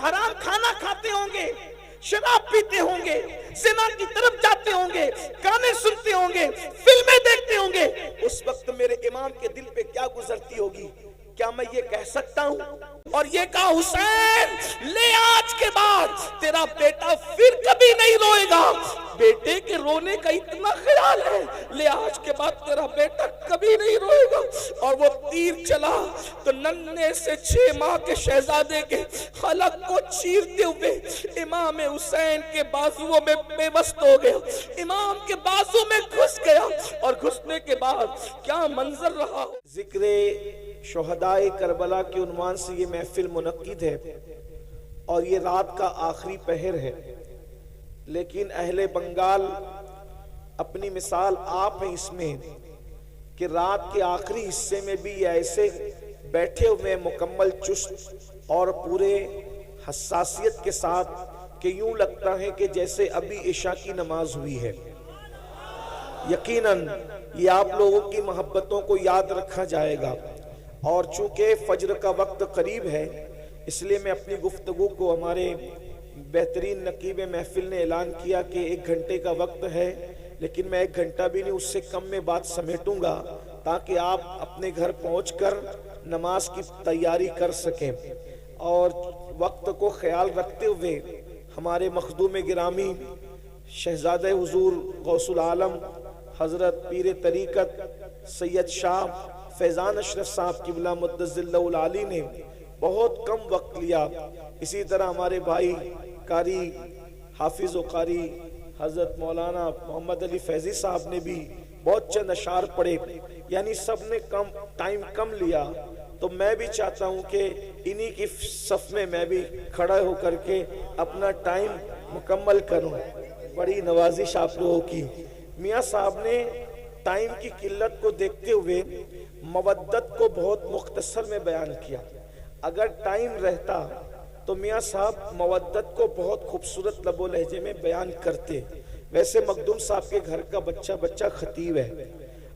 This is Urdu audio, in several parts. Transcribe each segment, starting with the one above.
حرام کھانا کھاتے ہوں گے، شراب پیتے ہوں گے، زنا کی طرف جاتے ہوں گے، گانے سنتے ہوں گے، فلمیں دیکھتے ہوں گے، اس وقت میرے امام کے دل پہ کیا گزرتی ہوگی؟ کیا میں یہ کہہ سکتا ہوں اور یہ کہا حسین لے آج کے بعد تیرا بیٹا پھر کبھی نہیں روئے گا، بیٹے کے رونے کا اتنا خیال ہے، لے آج کے بعد تیرا بیٹا کبھی نہیں روئے گا؟ اور وہ تیر چلا تو ننھے سے 6 ماہ کے شہزادے کے حلق کو چیرتے ہوئے امام حسین کے بازوؤں میں پیوست ہو گیا، امام کے بازو میں گھس گیا، اور گھسنے کے بعد کیا منظر رہا۔ ذکر شہدائے کربلا کے عنوان سے یہ محفل منعقد ہے اور یہ رات کا آخری پہر ہے، لیکن اہل بنگال اپنی مثال آپ ہیں اس میں کہ رات کے آخری حصے میں بھی یہ ایسے بیٹھے ہوئے مکمل چست اور پورے حساسیت کے ساتھ کہ یوں لگتا ہے کہ جیسے ابھی عشاء کی نماز ہوئی ہے۔ یقیناً یہ آپ لوگوں کی محبتوں کو یاد رکھا جائے گا، اور چونکہ فجر کا وقت قریب ہے اس لیے میں اپنی گفتگو کو، ہمارے بہترین نقیب محفل نے اعلان کیا کہ 1 گھنٹے کا وقت ہے، لیکن میں 1 گھنٹہ بھی نہیں، اس سے کم میں بات سمیٹوں گا تاکہ آپ اپنے گھر پہنچ کر نماز کی تیاری کر سکیں۔ اور وقت کو خیال رکھتے ہوئے ہمارے مخدوم گرامی شہزادہ حضور غوث العالم حضرت پیر طریقت سید شاہ فیضان اشرف صاحب قبلہ مدظ اللہ العالی نے بہت کم وقت لیا، اسی طرح ہمارے بھائی قاری حافظ و قاری حضرت مولانا محمد علی فیضی صاحب نے بھی بہت چند اشعار پڑھے، یعنی سب نے ٹائم کم لیا، تو میں بھی چاہتا ہوں کہ انہی کی صف میں میں بھی کھڑا ہو کر کے اپنا ٹائم مکمل کروں۔ بڑی نوازش آپ لوگوں کی۔ میاں صاحب نے ٹائم کی قلت کو دیکھتے ہوئے مودت کو بہت مختصر میں بیان کیا، اگر ٹائم رہتا تو میاں صاحب مودت کو بہت خوبصورت لب و لہجے میں بیان کرتے۔ ویسے مخدوم صاحب کے گھر کا بچہ خطیب ہے،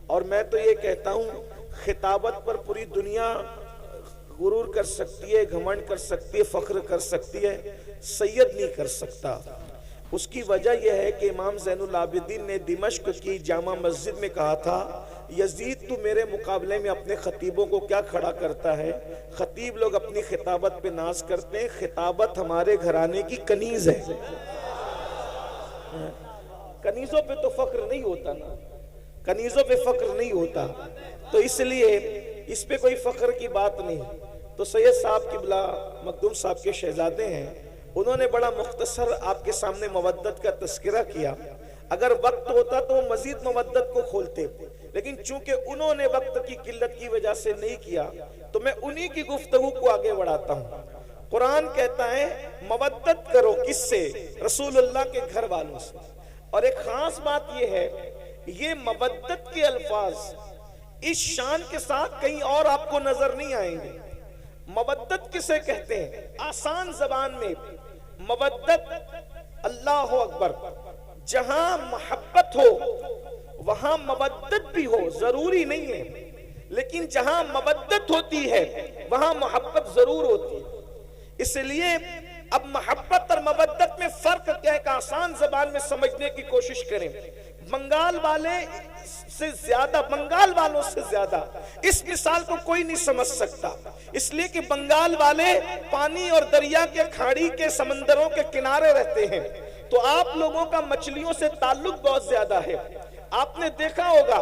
اور میں تو یہ کہتا ہوں خطابت پر پوری دنیا غرور کر سکتی ہے، گھمنڈ کر سکتی ہے، فخر کر سکتی ہے، سید نہیں کر سکتا۔ اس کی وجہ یہ ہے کہ امام زین العابدین نے دمشق کی جامع مسجد میں کہا تھا، یزید تو میرے مقابلے میں اپنے خطیبوں کو کیا کھڑا کرتا ہے؟ خطیب لوگ اپنی خطابت پہ ناز کرتے ہیں، خطابت ہمارے گھرانے کی کنیز ہے۔ کنیزوں پہ تو فخر نہیں ہوتا نا، کنیزوں پہ فخر نہیں ہوتا، تو اس لیے اس پہ کوئی فخر کی بات نہیں۔ تو سید صاحب قبلہ مخدوم صاحب کے شہزادے ہیں، انہوں نے بڑا مختصر آپ کے سامنے مودت کا تذکرہ کیا۔ اگر وقت ہوتا تو وہ مزید مودت کو کھولتے، لیکن چونکہ انہوں نے وقت کی قلت کی وجہ سے نہیں کیا تو میں انہی کی گفتگو کو آگے بڑھاتا ہوں۔ قرآن کہتا ہے مودت کرو، کس سے؟ رسول اللہ کے گھر والوں سے۔ اور ایک خاص بات یہ ہے، یہ مودت کے الفاظ اس شان کے ساتھ کہیں اور آپ کو نظر نہیں آئیں گے۔ مودت کسے کہتے ہیں؟ آسان زبان میں مودت، اللہ اکبر، جہاں محبت ہو وہاں مودت بھی ہو، ضروری نہیں ہے، لیکن جہاں مودت ہوتی ہے وہاں محبت ضرور ہوتی ہے۔ اس لیے اب محبت اور مودت میں فرق کیا ہے کہ آسان زبان میں سمجھنے کی کوشش کریں۔ بنگال والوں سے زیادہ اس مثال کو کوئی نہیں سمجھ سکتا، اس لیے کہ بنگال والے پانی اور دریا کے کھاڑی کے سمندروں کے کنارے رہتے ہیں، تو آپ لوگوں کا مچھلیوں سے تعلق بہت زیادہ ہے۔ آپ نے دیکھا ہوگا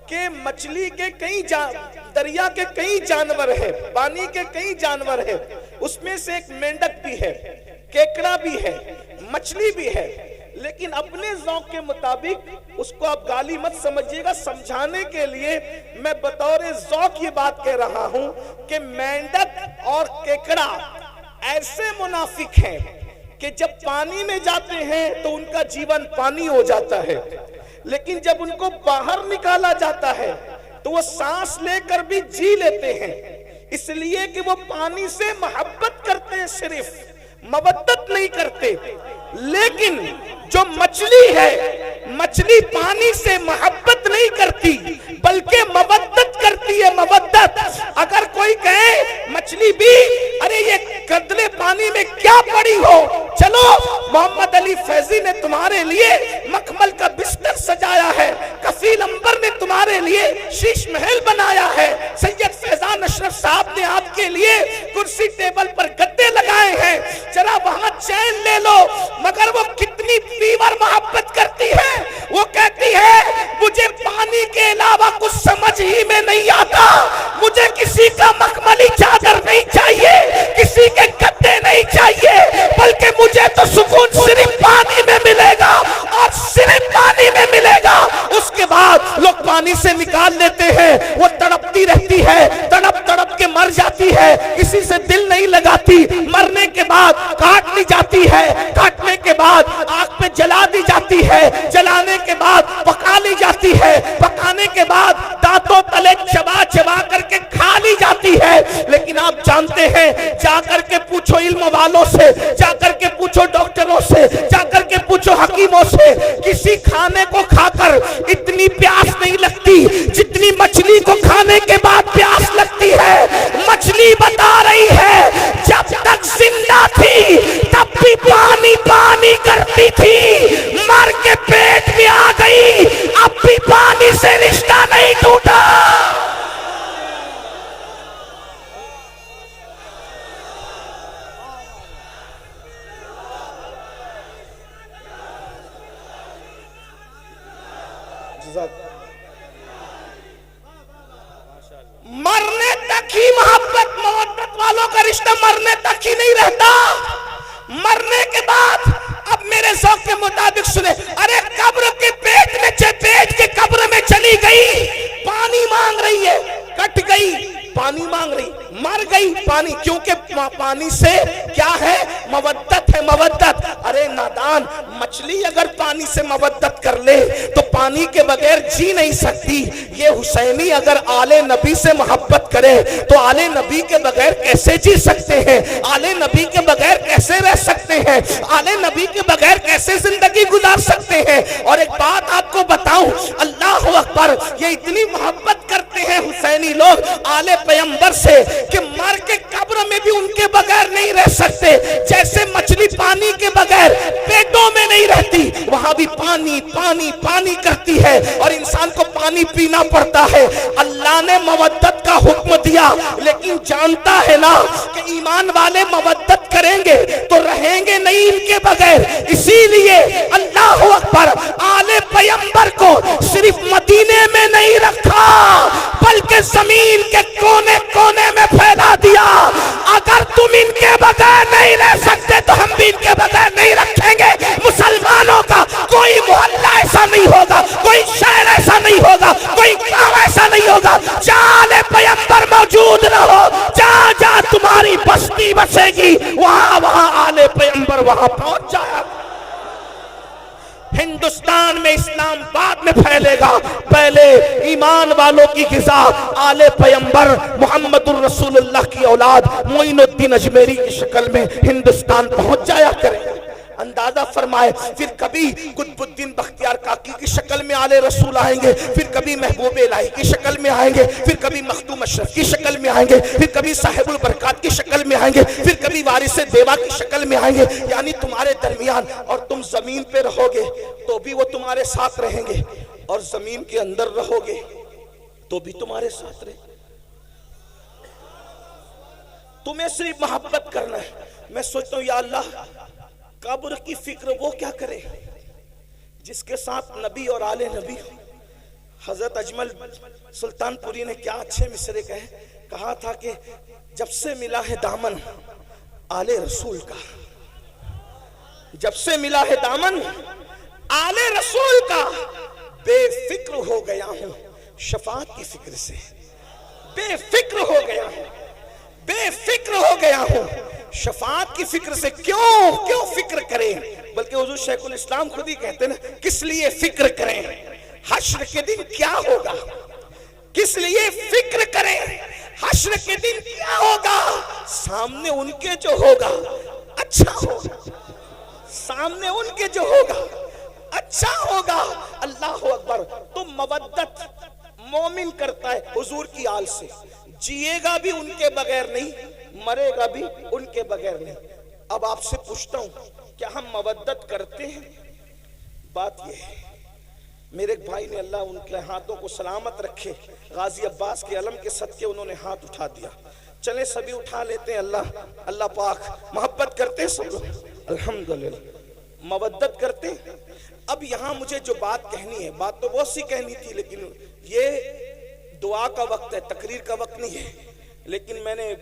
کہ مچھلی کے دریا کے کئی جانور ہیں، پانی کے کئی جانور ہیں، اس میں سے ایک مینڈک بھی ہے، کیکڑا بھی ہے، مچھلی بھی ہے، لیکن اپنے ذوق کے مطابق اس کو آپ گالی مت سمجھیے گا، سمجھانے کے لیے میں بطور ذوق یہ بات کہہ رہا ہوں کہ مینڈک اور کیکڑا ایسے منافق ہیں کہ جب پانی میں جاتے ہیں تو ان کا جیون پانی ہو جاتا ہے، لیکن جب ان کو باہر نکالا جاتا ہے تو وہ سانس لے کر بھی جی لیتے ہیں، اس لیے کہ وہ پانی سے محبت کرتے ہیں، صرف مودت نہیں کرتے۔ لیکن جو مچھلی ہے، مچھلی پانی سے محبت نہیں کرتی بلکہ مودت کرتی ہے، مودت۔ اگر کوئی کہے مچھلی بھی ارے یہ قدرے پانی میں کیا پڑی ہو، چلو محمد علی فیضی نے تمہارے لیے مخمل کا بستر سجایا ہے، کفیل انبر نے تمہارے لیے شیش محل بنایا ہے، سید فیضان اشرف صاحب نے آپ کے لیے کرسی ٹیبل پر گدے لگائے ہیں، ذرا وہاں چین لے لو۔ مگر وہ کتنی پیور محبت کرتی ہے، وہ کہتی ہے مجھے پانی کے علاوہ کچھ سمجھ ہی میں نہیں آتا، مجھے کسی کا مخملی چادر نہیں چاہیے، کسی کے گدے نہیں چاہیے، بلکہ مجھے تو سکون صرف پانی میں ملے گا اور صرف پانی میں ملے گا۔ اس کے بعد لوگ پانی سے نکال لیتے ہیں، وہ تڑپتی رہتی ہے، تڑپ تڑپ کے مر جاتی ہے، کسی سے دل نہیں لگاتی، مرنے کے بعد کاٹ لی جاتی ہے، کاٹنے کے بعد آگ پہ جلا دی جاتی ہے، جلانے کے بعد پکا لی جاتی ہے، پکانے کے بعد دانتوں تلے چبا چبا کر کے کھا لی جاتی ہے۔ لیکن آپ جانتے ہیں، جا کر کے پوچھو علم والوں سے، جا کر کے پوچھو ڈاکٹروں سے، جا کر کے پوچھو حکیموں سے، کسی کھانے کو کھا کر اتنی پیاس نہیں لگتی جتنی مچھلی کو کھانے کے بعد پیاس لگتی ہے۔ مچھلی بتا رہی ہے جب تک زندہ تھی تب بھی پانی پانی کرتی تھی، مر کے پیٹ میں آ گئی اب بھی پانی سے رشتہ نہیں ٹوٹا۔ مرنے تک ہی محبت مودت والوں کا رشتہ مرنے تک ہی نہیں رہتا، مرنے کے بعد اب میرے ذوق کے مطابق سنے، ارے قبر کے پیٹ میں پیٹ کے قبر میں چلی گئی، پانی مانگ رہی ہے، کٹ گئی پانی مانگ رہی، مر گئی پانی، کیونکہ پانی سے کیا ہے؟ مودت ہے، مودت۔ ارے نادان، مچھلی اگر پانی سے مودت کر لے تو پانی کے بغیر جی نہیں سکتی، یہ حسینی اگر آل نبی سے محبت کرے تو آل نبی کے بغیر کیسے جی سکتے ہیں؟ آل نبی کے بغیر کیسے رہ سکتے ہیں؟ آل نبی کے بغیر کیسے زندگی گزار سکتے ہیں؟ اور ایک بات آپ کو بتاؤں، اللہ اکبر، یہ اتنی محبت کرتے ہیں حسینی لوگ آل پیغمبر سے کہ مر کے قبر میں بھی ان کے بغیر نہیں رہ سکتے، جیسے مچھلی پانی کے بغیر پیٹوں میں نہیں رہتی، وہاں بھی پانی پانی پانی کرتی ہے اور انسان کو پانی پینا پڑتا ہے۔ اللہ نے مودت کا حکم دیا لیکن جانتا ہے نا کہ ایمان والے مودت کریں گے تو رہیں گے نہیں ان کے بغیر، اسی لیے اللہ اکبر، آل پیغمبر کو صرف مدینے میں نہیں رکھا بلکہ زمین کے کونے کونے میں پھیلا دیا۔ اگر تم ان کے بغیر نہیں رہ سکتے تو ہم بھی ان کے بغیر نہیں رکھیں گے۔ مسلمانوں کا کوئی محلہ ایسا نہیں ہوگا، کوئی شہر ایسا نہیں ہوگا، کوئی گاؤں ایسا نہیں ہوگا جہاں پیغمبر موجود نہ ہو۔ جہاں جہاں تمہاری بستی بسے گی وہاں وہاں آل پیغمبر وہاں پہنچ جائے۔ ہندوستان میں اسلام بعد میں پھیلے گا، پہلے ایمان والوں کی غذا آل پیغمبر محمد الرسول اللہ کی اولاد معین الدین اجمیری کی شکل میں ہندوستان پہنچ جایا کرے۔ اندازہ فرمائے، پھر کبھی قطب الدین بختیار کاکی کی شکل میں آل رسول آئیں گے، پھر کبھی محبوب الہی کی شکل میں آئیں گے، پھر کبھی مخدوم اشرف کی شکل میں آئیں گے، پھر کبھی صاحب البرکات کی شکل میں آئیں گے، پھر کبھی وارث دیوا کی شکل میں آئیں گے۔ یعنی تمہارے درمیان، اور تم زمین پہ رہو گے تو بھی وہ تمہارے ساتھ رہیں گے، اور زمین کے اندر رہو گے تو بھی تمہارے ساتھ رہیں گے۔ تمہیں صرف محبت کرنا ہے۔ میں سوچتا ہوں یا اللہ، قبر کی فکر وہ کیا کرے جس کے ساتھ نبی اور آل نبی۔ حضرت اجمل سلطان پوری نے کیا اچھے مصرے کہا تھا کہ جب سے ملا ہے دامن آل رسول کا، جب سے ملا ہے دامن آل رسول کا، بے فکر ہو گیا ہوں شفاعت کی فکر سے، بے فکر ہو گیا ہوں، بے فکر ہو گیا ہوں شفاعت کی فکر سے۔ کیوں فکر کریں؟ بلکہ حضور شیخ الاسلام خود ہی کہتے ہیں کس لیے فکر کریں؟ حشر کے دن کیا ہوگا؟ کس لیے فکر کریں؟ حشر کے دن کیا ہوگا؟ سامنے ان کے جو ہوگا اچھا ہوگا، سامنے ان کے جو ہوگا اچھا ہوگا۔ اللہ اکبر، تم مودت کرتا ہے حضور کی آل سے، جیے گا بھی ان کے بغیر نہیں، مرے گا بھی ان کے بغیر نہیں۔ اب آپ سے پوچھتا ہوں کیا ہم مودت کرتے ہیں؟ بات یہ ہے، میرے ایک بھائی نے، اللہ ان کے ہاتھوں کو سلامت رکھے، غازی عباس کے علم کے صدقے انہوں نے ہاتھ اٹھا دیا، چلیں سبھی اٹھا لیتے ہیں۔ اللہ پاک محبت کرتے ہیں سب لوگ، الحمدللہ مودت کرتے ہیں۔ اب یہاں مجھے جو بات کہنی ہے، بات تو بہت سی کہنی تھی، لیکن یہ دعا کا وقت ہے، تقریر کا وقت نہیں ہے۔ لیکن میں نے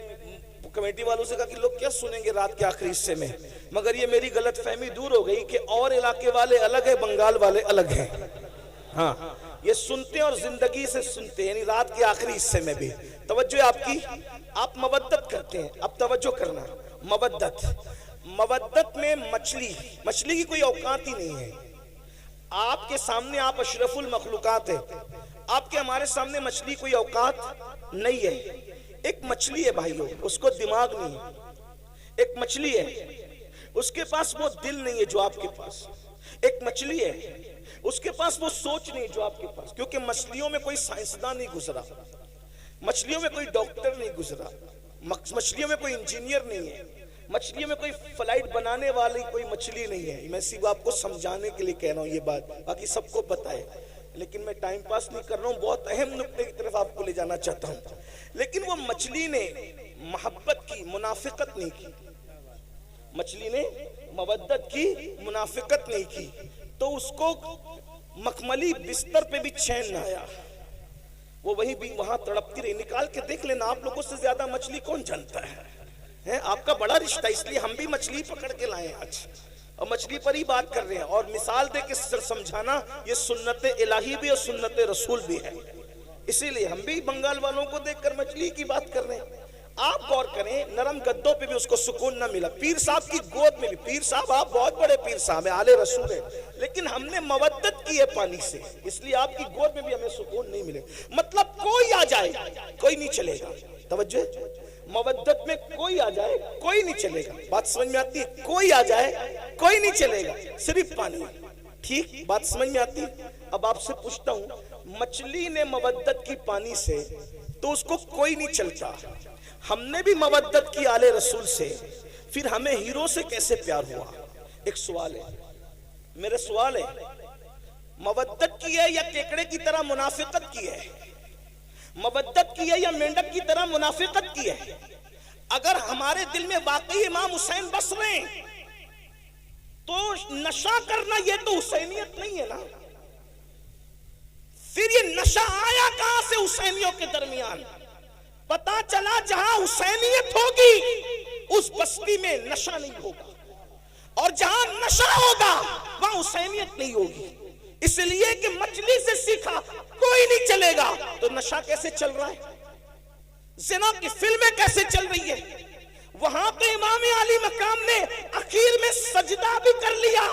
کمیٹی والوں سے کہا کہ لوگ کیا سنیں گے رات کے آخری حصے میں، مگر یہ میری غلط فہمی دور ہو گئی کہ اور علاقے والے الگ ہیں، بنگال والے الگ ہیں۔ ہاں یہ سنتے اور زندگی سے سنتے، یعنی رات کے آخری حصے میں بھی توجہ آپ کی، آپ مودت کرتے ہیں۔ اب توجہ کرنا، مودت میں مچھلی کی کوئی اوقات ہی نہیں ہے۔ آپ کے سامنے آپ اشرف المخلوقات ہیں، آپ کے ہمارے سامنے مچھلی کوئی اوقات نہیں ہے۔ ایک مچھلی ہے بھائیو، اس کو دماغ نہیں ہے۔ ایک مچھلی ہے، اس کے پاس وہ دل نہیں ہے جو آپ کے پاس۔ ایک مچھلی ہے، اس کے پاس وہ سوچ نہیں جو آپ کے پاس، کیونکہ مچھلیوں میں کوئی سائنسدان نہیں گزرا، مچھلیوں میں کوئی ڈاکٹر نہیں گزرا، مچھلیوں میں کوئی انجینئر نہیں ہے، مچھلیوں میں کوئی فلائٹ بنانے والی کوئی مچھلی نہیں ہے۔ میں صرف آپ کو سمجھانے کے لیے کہہ رہا ہوں یہ بات، باقی سب کو پتہ ہے، لیکن میں ٹائم پاس نہیں کر رہا ہوں، بہت اہم نقطے کی طرف آپ کو لے جانا چاہتا ہوں۔ لیکن وہ مچھلی نے محبت کی، منافقت نہیں کی، مچھلی نے مودت کی، منافقت نہیں کی، تو اس کو مخملی بستر پہ بھی چین نہ آیا، وہ وہیں بھی وہاں تڑپتی رہی۔ نکال کے دیکھ لینا، آپ لوگوں سے زیادہ مچھلی کون جانتا ہے؟ آپ کا بڑا رشتہ، اس لیے ہم بھی مچھلی پکڑ کے لائے آج، اور مچھلی پر ہی بات کر رہے ہیں، اور مثال دے کے سمجھانا یہ سنت الہی بھی اور سنت رسول بھی ہے۔ اسی لیے ہم بھی بنگال والوں کو دیکھ کر مچھلی کی بات کر رہے ہیں۔ آپ غور کریں، نرم گدوں پہ بھی اس کو سکون نہ ملا، پیر صاحب کی گود میں بھی، پیر صاحب آپ بہت بڑے پیر صاحب ہیں، آل رسول ہیں، لیکن ہم نے مودت کی ہے پانی سے، اس لیے آپ کی گود میں بھی ہمیں سکون نہیں ملے۔ مطلب کوئی آ جائے کوئی نہیں چلے گا، توجہ، مودت میں کوئی آ جائے کوئی نہیں چلے گا، بات سمجھ میں آتی ہے؟ کوئی آ جائے کوئی نہیں چلے گا، صرف پانی، ٹھیک بات سمجھ میں آتی ہے؟ اب آپ سے پوچھتا ہوں، مچھلی نے مودت کی پانی سے تو اس کو کوئی نہیں چلتا، ہم نے بھی مودت کی آل رسول سے، پھر ہمیں ہیرو سے کیسے پیار ہوا؟ ایک سوال ہے، میرے سوال ہے، مودت کی ہے یا کیکڑے کی طرح منافقت کی ہے؟ مودت کی ہے یا مینڈک کی طرح منافقت کی ہے؟ اگر ہمارے دل میں واقعی امام حسین بس رہے ہیں تو نشہ کرنا یہ تو حسینیت نہیں ہے نا، پھر یہ نشہ آیا کہاں سے حسینیوں کے درمیان؟ پتا چلا جہاں حسینیت ہوگی اس بستی میں نشہ نہیں ہوگا، اور جہاں نشہ ہوگا وہاں حسینیت نہیں ہوگی۔ اس لیے کہ مچھلی سے سیکھا کوئی نہیں چلے گا، تو نشہ کیسے چل رہا ہے؟ زنا کی فلمیں کیسے چل رہی ہے؟ وہاں پہ امام علی مقام نے اخیر میں سجدہ بھی کر لیا،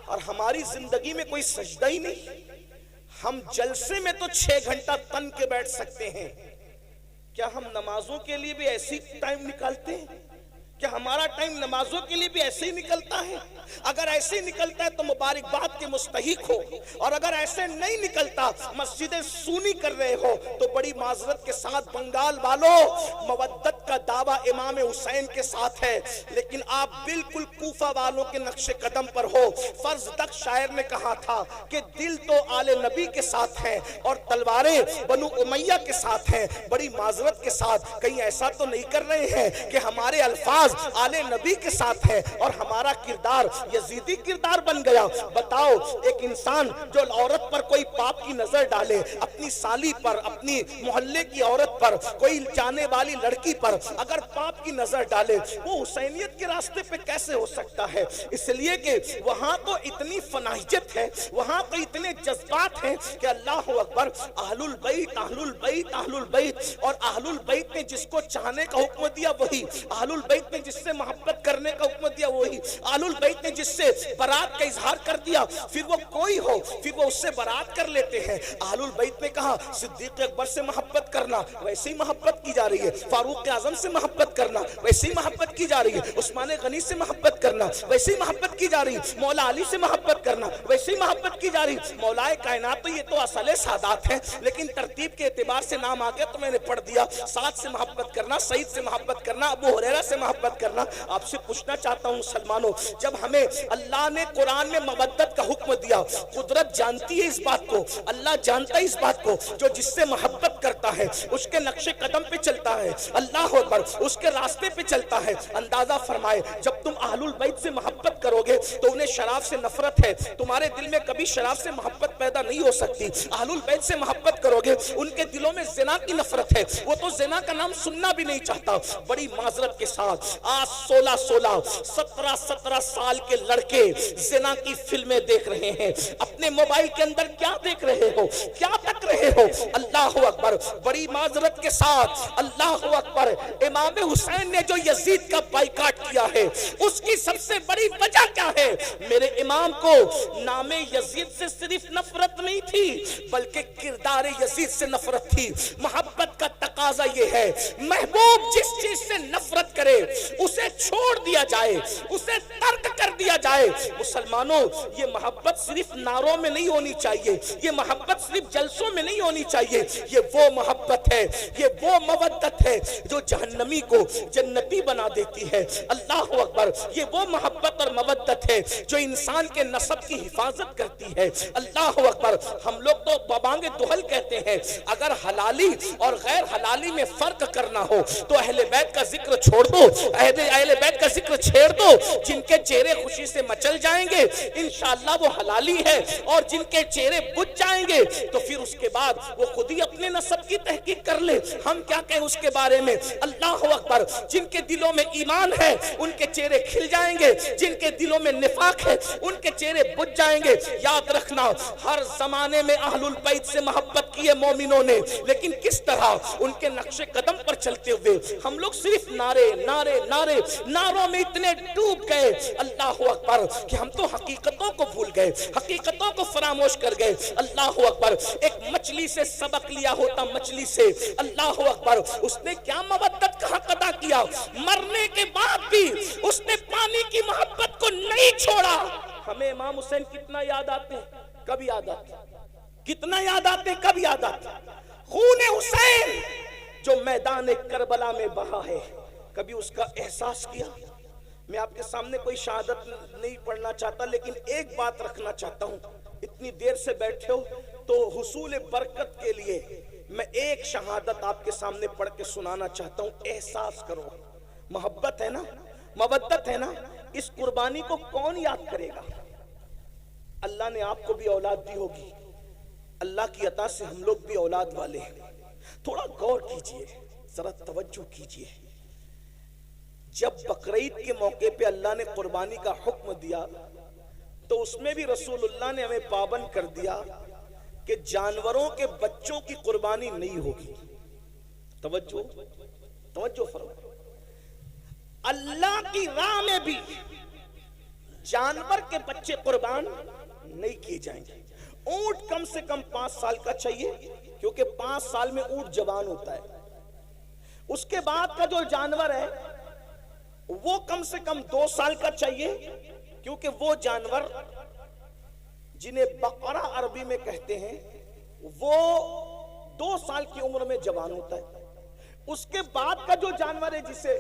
اور ہماری زندگی میں کوئی سجدہ ہی نہیں۔ ہم جلسے میں تو 6 گھنٹہ تن کے بیٹھ سکتے ہیں، کیا ہم نمازوں کے لیے بھی ایسی ٹائم نکالتے ہیں؟ کیا ہمارا ٹائم نمازوں کے لیے بھی ایسے ہی نکلتا ہے؟ اگر ایسے ہی نکلتا ہے تو مبارکباد کے مستحق ہو، اور اگر ایسے نہیں نکلتا، مسجدیں سونی کر رہے ہو، تو بڑی معذرت کے ساتھ بنگال والوں، مودت کا دعویٰ امام حسین کے ساتھ ہے، لیکن آپ بالکل کوفہ والوں کے نقش قدم پر ہو۔ فرض تک شاعر نے کہا تھا کہ دل تو آل نبی کے ساتھ ہیں اور تلواریں بنو امیہ کے ساتھ ہیں۔ بڑی معذرت کے ساتھ کہیں ایسا تو نہیں کر رہے ہیں کہ ہمارے الفاظ آل نبی کے ساتھ ہے اور ہمارا کردار یزیدی کردار بن گیا؟ بتاؤ، ایک انسان جو عورت پر کوئی پاپ کی نظر ڈالے، اپنی سالی پر، اپنی محلے کی عورت پر، کوئی جانے والی لڑکی پر اگر پاپ کی نظر ڈالے، وہ حسینیت کے راستے پہ کیسے ہو سکتا ہے؟ اس لیے کہ وہاں تو اتنی فناحیت ہے، وہاں تو اتنے جذبات ہیں کہ اللہ اکبر، اہل البیت اہل البیت اہل البیت، اور اہل البیت نے جس کو چاہنے کا حکم دیا وہی، اہل البیت نے جس سے محبت کرنے کا حکم دیا وہی، اہل البیت نے جس سے برات کا اظہار کر دیا پھر وہ کوئی ہو پھر وہ اس سے برات کر لیتے ہیں. اہل البیت نے کہا صدیق اکبر سے محبت کرنا ویسے ہی محبت کی جا رہی ہے, فاروق اعظم سے محبت کرنا ویسے ہی محبت کی جا رہی ہے, عثمان غنی سے محبت کرنا ویسے ہی محبت کی جا رہی ہے, مولا علی سے محبت کرنا ویسے ہی محبت کی جا رہی ہے. مولا کائنات تو یہ تو اصل سادات ہیں, لیکن ترتیب کے اعتبار سے نام آ گیا تو میں نے پڑھ دیا. سعد سے محبت کرنا, سعید سے محبت کرنا, ابو ہریرہ سے محبت کرنا. آپ سے پوچھنا چاہتا ہوں مسلمانوں, جب ہمیں اللہ نے قرآن میں مودت کا حکم دیا, قدرت جانتی ہے اس بات کو, اللہ جانتا ہے اس بات کو, جو جس سے محبت کرتا ہے اس کے نقش قدم پہ چلتا ہے, اللہ اکبر, اس کے راستے پہ چلتا ہے. اندازہ فرمائے جب تم اہل البیت سے محبت کرو گے تو انہیں شراب سے نفرت ہے, تمہارے دل میں کبھی شراب سے محبت پیدا نہیں ہو سکتی. اہل البیت سے محبت کرو گے ان کے دلوں میں زنا کی نفرت ہے, وہ تو زنا کا نام سننا بھی نہیں چاہتا. بڑی معذرت کے ساتھ آج 17 سال کے لڑکے زنا کی فلمیں دیکھ رہے ہیں, اپنے موبائل کے اندر کیا دیکھ رہے ہو, کیا تک رہے ہو. اللہ اکبر, بڑی معذرت کے ساتھ اللہ اکبر, امام حسین نے جو یزید کا بائیکاٹ کیا ہے اس کی سب سے بڑی وجہ کیا ہے؟ میرے امام کو نام یزید سے صرف نفرت نہیں تھی بلکہ کردار یزید سے نفرت تھی. محبت کا تقاضا یہ ہے محبوب جس چیز سے نفرت کرے اسے چھوڑ دیا جائے, اسے ترک کر دیا جائے. مسلمانوں, یہ محبت صرف نعروں میں نہیں ہونی چاہیے, یہ محبت صرف جلسوں میں نہیں ہونی چاہیے. یہ وہ محبت ہے, یہ وہ مودت ہے جو جہنمی کو جنتی بنا دیتی ہے. اللہ اکبر, یہ وہ محبت اور مودت ہے جو انسان کے نسب کی حفاظت کرتی ہے. اللہ اکبر, ہم لوگ تو بابانگ دہل کہتے ہیں, اگر حلالی اور غیر حلالی میں فرق کرنا ہو تو اہل بیت کا ذکر چھوڑ دو, اہل بیت کا ذکر چھیڑ دو. جن کے چہرے خوشی سے مچل جائیں گے انشاءاللہ وہ حلالی ہے, اور جن کے چہرے بجھ جائیں گے تو پھر اس کے بعد وہ خود ہی اپنے نسب کی تحقیق کر لے, ہم کیا کہیں اس کے بارے میں. اللہ اکبر, جن کے دلوں میں ایمان ہے ان کے چہرے کھل جائیں گے, جن کے دلوں میں نفاق ہے ان کے چہرے بجھ جائیں گے. یاد رکھنا, ہر زمانے میں اہل البیت سے محبت کی ہے مومنوں نے, لیکن کس طرح ان کے نقش قدم پر چلتے ہوئے. ہم لوگ صرف نعروں میں اتنے ڈوب گئے اللہ اکبر کہ ہم تو حقیقتوں کو بھول گئے, حقیقتوں کو فراموش کر گئے. اللہ اکبر, ایک مچھلی سے سبق لیا ہوتا, مچھلی سے, اللہ اکبر, اس نے کیا مودت کا حق ادا کیا, مرنے کے بعد بھی اس نے پانی کی محبت کو نہیں چھوڑا. ہمیں امام حسین کتنا یاد آتے ہیں, کب یاد آتے, کتنا یاد آتے, کب یاد آتے. خون حسین جو میدان کربلا میں بہا ہے, کبھی اس کا احساس کیا؟ میں آپ کے سامنے کوئی شہادت نہیں پڑھنا چاہتا, لیکن ایک بات رکھنا چاہتا ہوں. اتنی دیر سے بیٹھے ہو تو حصول برکت کے لیے میں ایک شہادت آپ کے سامنے پڑھ کے سنانا چاہتا ہوں. احساس کرو, محبت ہے نا, مودت ہے نا, اس قربانی کو کون یاد کرے گا؟ اللہ نے آپ کو بھی اولاد دی ہوگی, اللہ کی عطا سے ہم لوگ بھی اولاد والے ہیں. تھوڑا غور کیجئے, ذرا توجہ کیجئے. جب بقرعید کے موقع پہ اللہ نے قربانی کا حکم دیا تو اس میں بھی رسول اللہ نے ہمیں پابند کر دیا کہ جانوروں کے بچوں کی قربانی نہیں ہوگی. توجہ فرمائیں, اللہ کی راہ میں بھی جانور کے بچے قربان نہیں کیے جائیں گے. اونٹ کم سے کم 5 سال کا چاہیے, کیونکہ 5 سال میں اونٹ جوان ہوتا ہے. اس کے بعد کا جو جانور ہے وہ کم سے کم 2 سال کا چاہیے, کیونکہ وہ جانور جنہیں بقرہ عربی میں کہتے ہیں وہ 2 سال کی عمر میں جوان ہوتا ہے. اس کے بعد کا جو جانور ہے جسے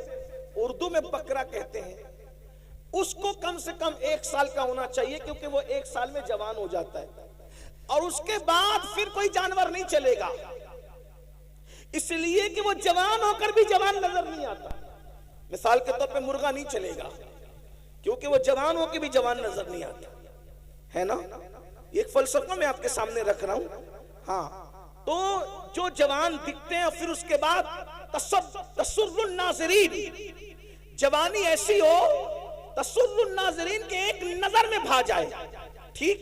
اردو میں بکرا کہتے ہیں اس کو کم سے کم 1 سال کا ہونا چاہیے, کیونکہ وہ 1 سال میں جوان ہو جاتا ہے. اور اس کے بعد پھر کوئی جانور نہیں چلے گا, اس لیے کہ وہ جوان ہو کر بھی جوان نظر نہیں آتا. مثال کے طور پہ مرغا نہیں چلے گا کیونکہ وہ جوان ہو کے بھی جوان نظر نہیں آتا ہے نا. ایک فلسفہ میں آپ کے سامنے رکھ رہا ہوں. ہاں, تو جو جوان دکھتے ہیں پھر اس کے بعد تسر الناظرین, جوانی ایسی ہو تسر الناظرین کے ایک نظر میں بھا جائے. ٹھیک,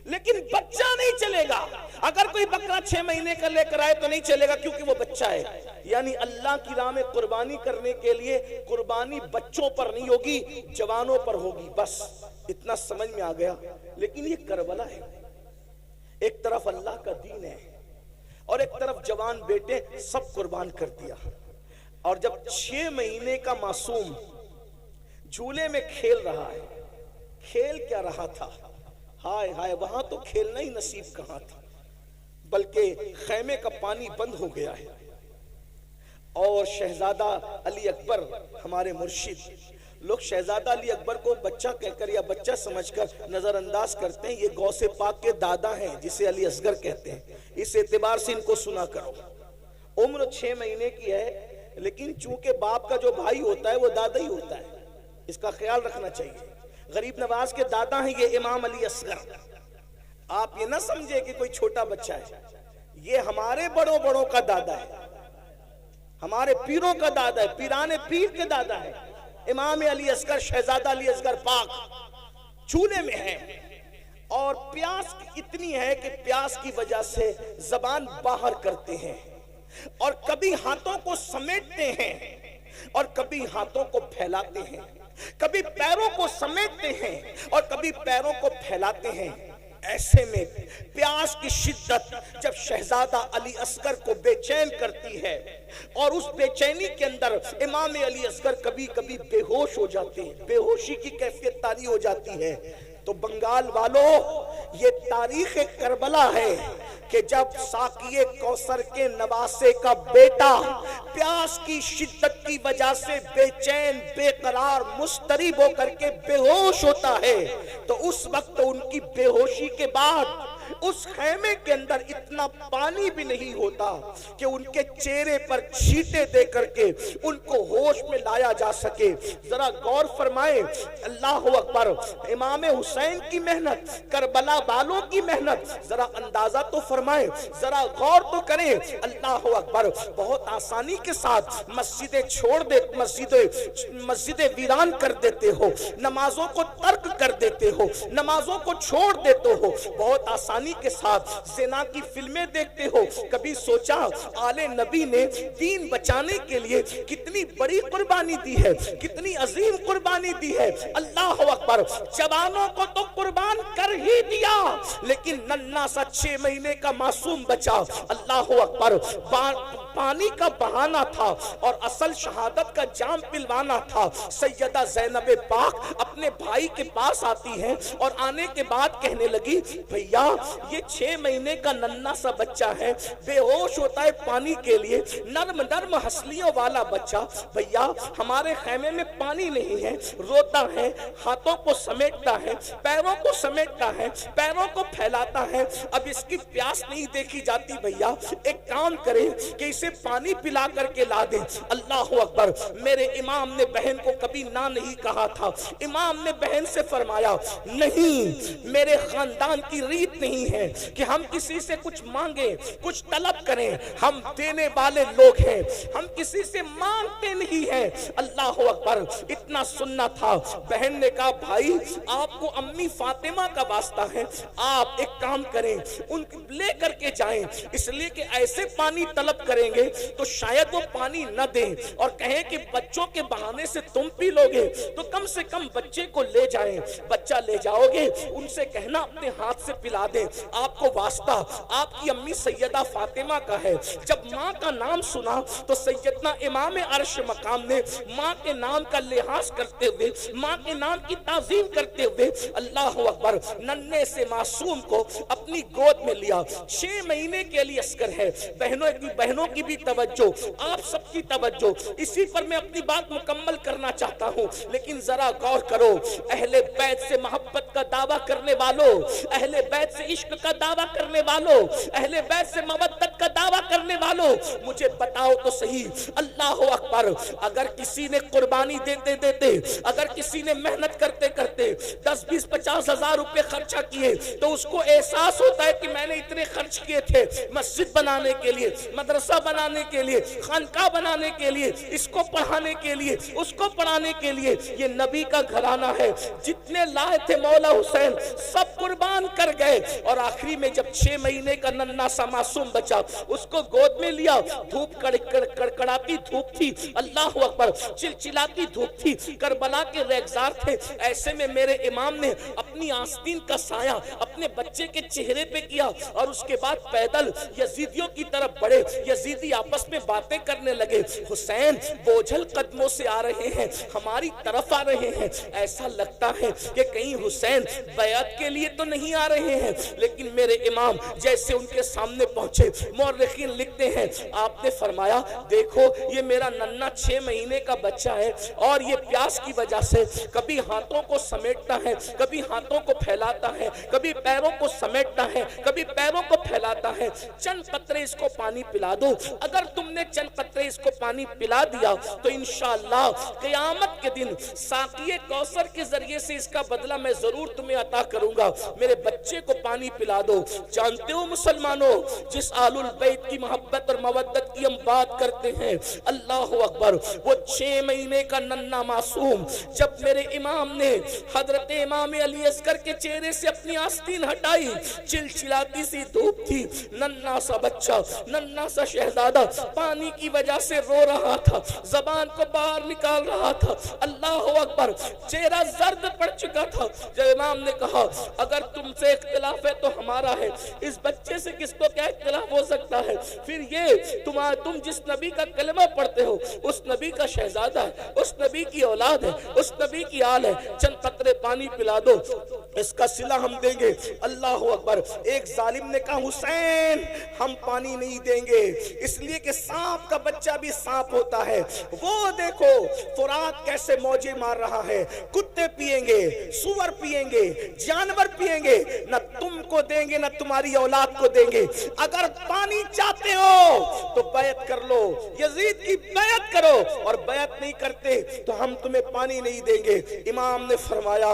لیکن بچہ نہیں چلے گا. اگر کوئی بکرا 6 مہینے کا لے کر آئے تو نہیں چلے گا کیونکہ وہ بچہ ہے. یعنی اللہ کی راہ میں قربانی کرنے کے لیے قربانی بچوں پر نہیں ہوگی، جوانوں پر ہوگی. بس اتنا سمجھ میں آ گیا. لیکن یہ کربلا ہے، ایک طرف اللہ کا دین ہے اور ایک طرف جوان بیٹے سب قربان کر دیا. اور جب 6 مہینے کا معصوم جھولے میں کھیل رہا ہے، کھیل کیا رہا تھا؟ ہائے ہائے، وہاں تو کھیلنا ہی نصیب کہاں تھا، بلکہ خیمے کا پانی بند ہو گیا ہے. اور شہزادہ علی اکبر ہمارے مرشد، لوگ شہزادہ علی اکبر کو بچہ کہہ کر یا بچہ سمجھ کر نظر انداز کرتے ہیں. یہ غوث پاک کے دادا ہیں جسے علی اصغر کہتے ہیں. اس اعتبار سے ان کو سنا کرو. عمر 6 مہینے کی ہے، لیکن چونکہ باپ کا جو بھائی ہوتا ہے وہ دادا ہی ہوتا ہے، اس کا خیال رکھنا چاہیے. غریب نواز کے دادا ہیں یہ امام علی اصغر. آپ یہ نہ سمجھے کہ کوئی چھوٹا بچہ ہے، یہ ہمارے بڑوں کا دادا ہے، ہمارے پیروں کا دادا ہے، پیران پیر کے دادا ہے. امام علی اصغر، شہزادہ علی اصغر پاک چولہے میں ہیں اور پیاس اتنی ہے کہ پیاس کی وجہ سے زبان باہر کرتے ہیں اور کبھی ہاتھوں کو سمیٹتے ہیں اور کبھی ہاتھوں کو پھیلاتے ہیں، کبھی پیروں کو سمیٹتے ہیں اور کبھی پیروں کو پھیلاتے ہیں. ایسے میں پیاس کی شدت جب شہزادہ علی اصغر کو بے چین کرتی ہے اور اس بے چینی کے اندر امام علی اصغر کبھی کبھی بے ہوش ہو جاتے ہیں، بے ہوشی کی کیفیت طاری ہو جاتی ہے. تو بنگال والوں، یہ تاریخ کربلا ہے کہ جب ساقی کوثر کے نواسے کا بیٹا پیاس کی شدت کی وجہ سے بے چین، بے قرار، مضطرب ہو کر کے بے ہوش ہوتا ہے، تو اس وقت ان کی بے ہوشی کے بعد اس خیمے کے اندر اتنا پانی بھی نہیں ہوتا کہ ان کے چہرے پر چھینٹے دے کر کے ان کو ہوش میں لایا جا سکے. ذرا غور فرمائیں، اللہ اکبر، امام حسین کی محنت، کربلا والوں کی محنت، ذرا اندازہ تو فرمائیں، ذرا غور تو کریں. اللہ اکبر. بہت آسانی کے ساتھ مسجدیں چھوڑ دے، مسجدیں ویران کر دیتے ہو، نمازوں کو ترک کر دیتے ہو، نمازوں کو چھوڑ دیتے ہو، بہت آسانی کے ساتھ زنا کی فلمیں دیکھتے ہو. کبھی سوچا آل نبی نے دین بچانے کے لیے کتنی بڑی قربانی دی ہے، کتنی عظیم قربانی دی ہے. اللہ اکبر. جوانوں کو تو قربان کر ہی دیا، لیکن ننھا سا 6 مہینے کا معصوم بچا، اللہ اکبر، پانی کا بہانا تھا اور اصل شہادت کا جام پلوانا تھا. سیدہ زینب پاک اپنے بھائی کے پاس آتی ہیں اور آنے کے بعد کہنے لگی، بھیا یہ 6 مہینے کا ننھا سا بچہ ہے، بے ہوش ہوتا ہے پانی کے لیے، نرم نرم ہسلیوں والا بچہ، بھیا ہمارے خیمے میں پانی نہیں ہے، روتا ہے، ہاتھوں کو سمیٹتا ہے، پیروں کو سمیٹتا ہے، پیروں کو پھیلاتا ہے، اب اس کی پیاس نہیں دیکھی جاتی. بھیا ایک کام کریں کہ اسے پانی پلا کر کے لا دیں. اللہ اکبر. میرے امام نے بہن کو کبھی نہ نہیں کہا تھا. امام نے بہن سے فرمایا، نہیں، میرے خاندان کی ریت نہیں ہے کہ ہم کسی سے کچھ مانگیں، کچھ طلب کریں، ہم دینے والے لوگ ہیں، ہم کسی سے مانگتے نہیں ہیں. اللہ اکبر. اتنا سننا تھا. بہن نے کہا، بھائی آپ کو امی فاطمہ کا واسطہ ہے، آپ ایک کام کریں، ان لے کر کے جائیں، اس لیے کہ ایسے پانی طلب کریں گے تو شاید وہ پانی نہ دیں اور کہیں کہ بچوں کے بہانے سے تم پی لوگے، تو کم سے کم بچے کو لے جائیں. بچہ لے جاؤ گے، ان سے کہنا اپنے ہاتھ سے پلا دیں، آپ کو واسطہ آپ کی امی سیدہ فاطمہ کا ہے. جب ماں کا نام سنا تو سیدنا امام عرش مقام نے ماں کے نام کا لحاظ کرتے ہوئے، ماں کے نام کی تعظیم کرتے ہوئے، اللہ اکبر، ننھے سے معصوم کو اپنی گود میں لیا. 6 مہینے کے لیے اصغر ہے. بہنوں کی بھی توجہ، آپ سب کی توجہ. اسی پر میں اپنی بات مکمل کرنا چاہتا ہوں، لیکن ذرا غور کرو. اہل بیت سے محبت کا دعویٰ کرنے والوں، اہل بیت سے عشق کا دعویٰ کرنے والوں، اہل بیت سے مودت کا دعویٰ کرنے والوں، مجھے بتاؤ تو صحیح. اللہ اکبر. اگر کسی نے قربانی دیتے دیتے، اگر کسی نے محنت کرتے کرتے 10 20 50 ہزار روپے خرچہ کیے تو اس کو احساس ہوتا ہے کہ میں نے اتنے خرچ کیے تھے مسجد بنانے کے لیے، مدرسہ بنانے کے لیے, خانقاہ بنانے کے لیے, اس کو پڑھانے کے لیے, اس کو پڑھانے کے لیے. یہ نبی کا گھرانہ ہے. جتنے لائے تھے مولا حسین سب قربان کر گئے, اور آخری میں جب 6 مہینے کا ننھا سا معصوم بچا, اس کو گود میں لیا. دھوپ کڑکڑاتی دھوپ تھی, اللہ اکبر, چلچلاتی دھوپ تھی, کربلا کے ریگزار تھے. ایسے میں میرے امام نے اپنی آستین کا سایہ اپنے بچے کے چہرے پہ کیا, اور اس کے بعد پیدل یزیدیوں کی طرف بڑھے. یزیدی آپس میں باتیں کرنے لگے, حسین بوجھل قدموں سے آ رہے ہیں, ہماری طرف آ رہے ہیں. ایسا لگتا ہے کہ کہیں حسین بیعت کے لیے تو نہیں آ رہے ہیں. لیکن میرے امام جیسے ان کے سامنے پہنچے, مورخین لکھتے ہیں آپ نے فرمایا دیکھو یہ میرا ننھا 6 مہینے کا بچہ ہے, اور یہ پیاس کی وجہ سے کبھی ہاتھوں کو سمیٹتا ہے, کبھی ہاتھوں کو پھیلاتا ہے, کبھی پیروں کو سمیٹتا ہے, کبھی پیروں کو پھیلاتا ہے. چند قطرے اس کو پانی پلا دو. اگر تم نے چند قطرے اس کو پانی پلا دیا تو انشاءاللہ قیامت کے دن ساقی کوثر کے ذریعے سے اس کا بدلہ میں ضرور تمہیں عطا کروں گا. میرے بچے کو پانی پلا دو. جانتے ہو مسلمانوں, جس آل البیت کی محبت اور مودت کی ہم بات کرتے ہیں, اللہ اکبر, وہ 6 مہینے کا ننھا معصوم جب میرے امام نے حضرت امام علی اصغر کے چہرے سے اپنی آستین ہٹائی, چلچلاتی سی دھوپ تھی, ننھا سا بچہ, ننھا سا شہزادہ پانی کی وجہ سے رو رہا تھا, زبان کو باہر نکال رہا تھا. اللہ اکبر, چہرہ زرد پڑ چکا تھا. جب امام نے کہا اگر تم سے اختلاف ہے تو ہمارا ہے, اس بچے سے کس کو کیا اختلاف ہو سکتا ہے؟ پھر یہ تم جس نبی کا کلمہ پڑھتے ہو اس نبی کا شہزادہ ہے, اس نبی کی اولاد ہے, اس نبی کی آل ہے. چند قطرے پانی پلا دو, اس کا صلہ ہم دیں گے. اللہ اکبر. ایک ظالم نے کہا حسین ہم پانی نہیں دیں گے, اس لیے کہ سانپ کا بچہ بھی سانپ ہوتا ہے. وہ دیکھو فرات کیسے موجیں مار رہا ہے, کتے پیئیں گے, سور پیئیں گے, جانور پیئیں گے, نہ تم کو دیں گے نہ تمہاری اولاد کو دیں گے. اگر پانی چاہتے ہو تو بیعت کر لو, یزید کی بیعت کرو, اور بیعت نہیں کرتے تو ہم تمہیں پانی نہیں دیں گے. امام نے فرمایا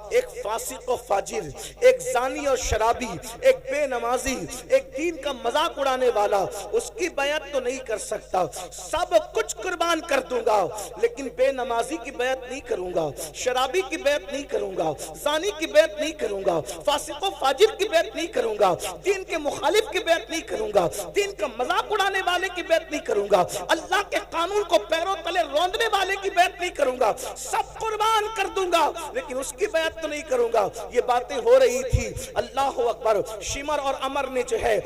ایک فاسق و فاجر, ایک زانی اور شرابی, ایک بے نمازی, ایک دین کا مذاق اڑانے والا, اس کی بیعت تو نہیں کر سکتا. سب کچھ قربان کر دوں گا لیکن بے نمازی کی بیعت نہیں کروں گا, شرابی کی بیعت نہیں کروں گا, زانی کی بیعت نہیں کروں گا, فاسق و فاجر کی بیعت نہیں کروں گا, دین کے مخالف کی بیعت نہیں کروں گا, دین کا مذاق اڑانے والے کی بیعت نہیں کروں گا, اللہ کے قانون کو پیروں تلے روندنے والے کی بیعت نہیں کروں گا. سب قربان کر دوں گا لیکن اس کی بیعت تو نہیں کروں گا. یہ باتیں ہو رہی تھی. اللہ اکبر. شمر اور عمر نے جو ہے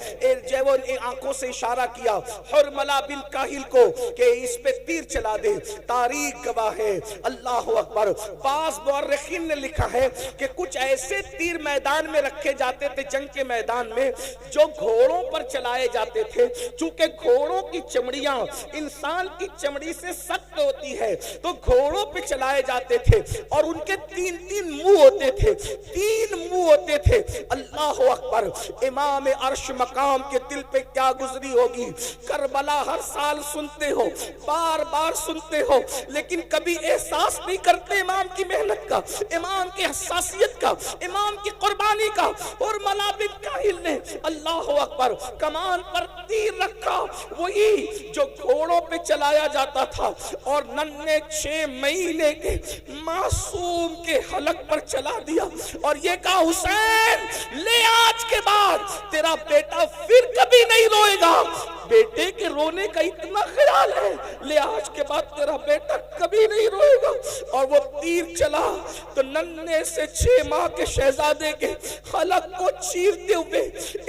وہ آنکھوں سے اشارہ کیا حرملہ بن کاہل کو کہ اس پہ تیر چلا دے. تاریخ گواہ ہے. اللہ اکبر. بعض مورخین نے لکھا ہے کہ کچھ ایسے تیر میدان میں رکھے جاتے تھے جنگ کے میدان میں جو گھوڑوں پر چلائے جاتے تھے. چونکہ گھوڑوں کی چمڑیاں انسان کی چمڑی سے سخت ہوتی ہے تو گھوڑوں پہ چلائے جاتے تھے, اور ان کے 3 منہ ہوتے تھے, 3 منہ ہوتے تھے. اللہ اکبر. امام عرش مقام کے دل پہ کیا گزری ہوگی. کربلا ہر سال سنتے ہو, بار بار سنتے ہو, لیکن کبھی احساس نہیں کرتے امام کی محنت کا, امام کی حساسیت کا, امام کی قربانی کا. اور حرملہ بن کاہل نے اللہ اکبر کمان پر تیر رکھا, وہی جو گھوڑوں پہ چلایا جاتا تھا, اور ننھے 6 مہینے کے معصوم کے حلق پر چلا دیا, اور یہ کہا حسین لے آج کے بعد تیرا بیٹا پھر کبھی نہیں روئے گا. بیٹے کے رونے کا اتنا خیال ہے, لے آج کے بعد تیرا بیٹا کبھی نہیں روئے گا. اور وہ تیر چلا تو ننھے سے 6 ماہ کے شہزادے کے حلق کو چیرتے ہوئے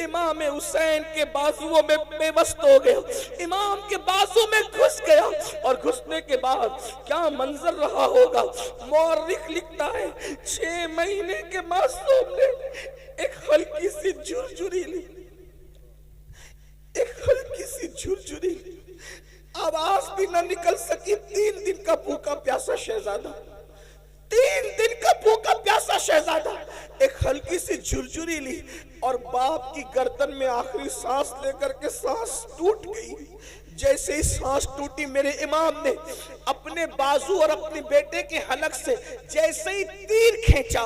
امام حسین کے بازوؤں میں بے بست ہو گیا, امام کے بازو میں گھس گیا. اور گھسنے کے بعد کیا منظر رہا ہوگا. مورخ لکھتا ہے 6 مہینے کے معصوم نے ایک ہلکی سی جھرجھری لی, ایک ہلکی سی جھرجھری لی, آواز بھی نہ نکل سکی. 3 دن کا بھوکا پیاسا شہزادہ, 3 دن کا بھوکا پیاسا شہزادہ ایک ہلکی سی جھرجھری لی, اور باپ کی گردن میں آخری سانس لے کر کے سانس ٹوٹ گئی. جیسے ہی سانس ٹوٹی میرے امام نے اپنے بازو اور اپنے بیٹے کے حلق سے جیسے ہی تیر کھینچا,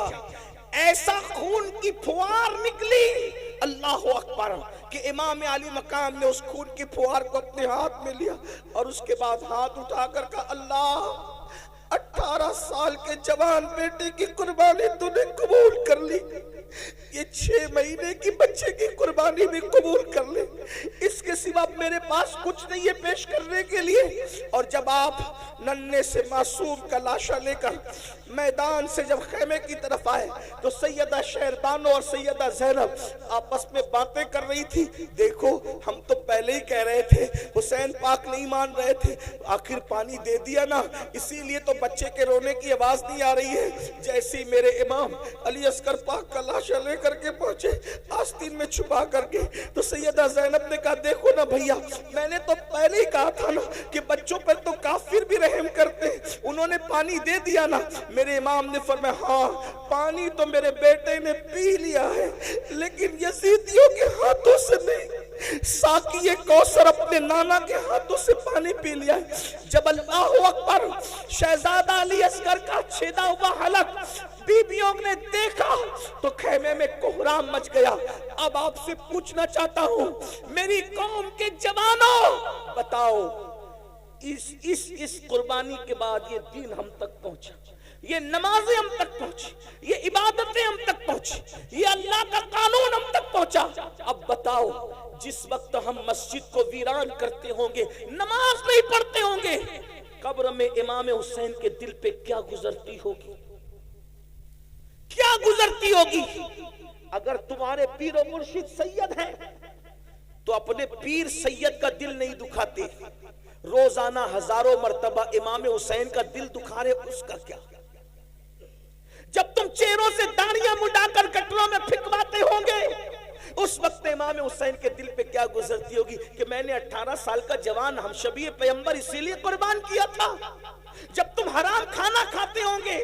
ایسا خون کی پھوار نکلی. اللہ اکبر. کہ امام علی مقام نے اس خون کی پھوار کو اپنے ہاتھ میں لیا اور اس کے بعد ہاتھ اٹھا کر کہا اللہ 18 سال کے جوان بیٹے کی قربانی تو نے قبول کر لی، یہ 6 مہینے کی بچے کی قربانی بھی قبول کر لے، اس کے سوا میرے پاس کچھ نہیں ہے پیش کرنے کے لیے۔ اور جب آپ ننھے سے معصوم کا لاشا لے کر میدان سے جب خیمے کی طرف آئے تو سیدہ شہربانو اور سیدہ زینب آپس میں باتیں کر رہی تھی، دیکھو ہم تو پہلے ہی کہہ رہے تھے حسین پاک نہیں مان رہے تھے، آخر پانی دے دیا نا، اسی لیے تو بچے کے رونے کی آواز نہیں آ رہی ہے۔ جیسے میرے امام علی اصغر پاک کا لاشا لے کر کے پہنچے آستین میں چھپا کر کے، تو سیدہ زینب نے کہا دیکھو نا بھیا، میں نے تو پہلے ہی کہا تھا نا کہ بچوں پر تو کافر بھی رحم کرتے ہیں، انہوں نے پانی دے دیا نا۔ میرے امام نے فرمایا ہاں پانی تو میرے بیٹے نے پی لیا ہے، لیکن یزیدیوں کے ہاتھوں سے نہیں، ساقی کوثر اپنے نانا کے ہاتھوں سے پانی پی لیا ہے۔ جب اللہ اکبر شہزادہ علی اصغر کا چھیدا ہوا حلق بیویوں نے دیکھا تو خیمے میں کوہرام مچ گیا۔ اب آپ سے پوچھنا چاہتا ہوں میری قوم کے جوانوں، بتاؤ اس قربانی کے بعد یہ دین ہم تک پہنچا، یہ نمازیں ہم تک پہنچی، یہ عبادتیں ہم تک پہنچی، یہ اللہ کا قانون ہم تک پہنچا۔ اب بتاؤ جس وقت ہم مسجد کو ویران کرتے ہوں گے، نماز نہیں پڑھتے ہوں گے، قبر میں امام حسین کے دل پہ کیا گزرتی ہوگی، کیا گزرتی ہوگی؟ اگر تمہارے پیر و مرشد سید ہیں تو اپنے پیر سید کا دل نہیں دکھاتے، روزانہ ہزاروں مرتبہ امام حسین کا دل دکھا رہے، اس کا کیا؟ جب تم چہروں سے داڑیاں مڈا کر گٹروں میں پھینکواتے ہوں گے، اس وقت امام حسین کے دل پہ کیا گزرتی ہوگی کہ میں نے 18 سال کا جوان ہم شبیہ پیغمبر اسی لیے قربان کیا تھا۔ جب تم حرام کھانا کھاتے ہوں گے،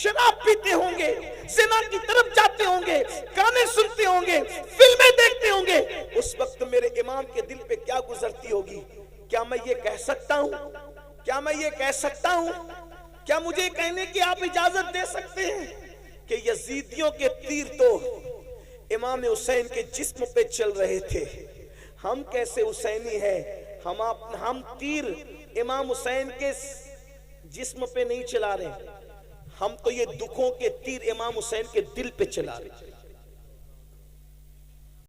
شراب پیتے ہوں گے، زنا کی طرف جاتے ہوں گے، گانے سنتے ہوں گے، فلمیں دیکھتے ہوں گے، اس وقت میرے امام کے دل پہ کیا گزرتی ہوگی؟ کیا میں یہ کہہ سکتا ہوں؟ کیا میں یہ کہہ سکتا ہوں؟ کیا مجھے کہنے کی آپ اجازت دے سکتے ہیں کہ یزیدیوں کے تیر تو امام حسین کے جسم پہ چل رہے تھے، ہم کیسے حسینی ہیں؟ ہم تیر امام حسین کے جسم پہ نہیں چلا رہے، ہم تو یہ دکھوں کے تیر امام حسین کے دل پہ چلا رہے۔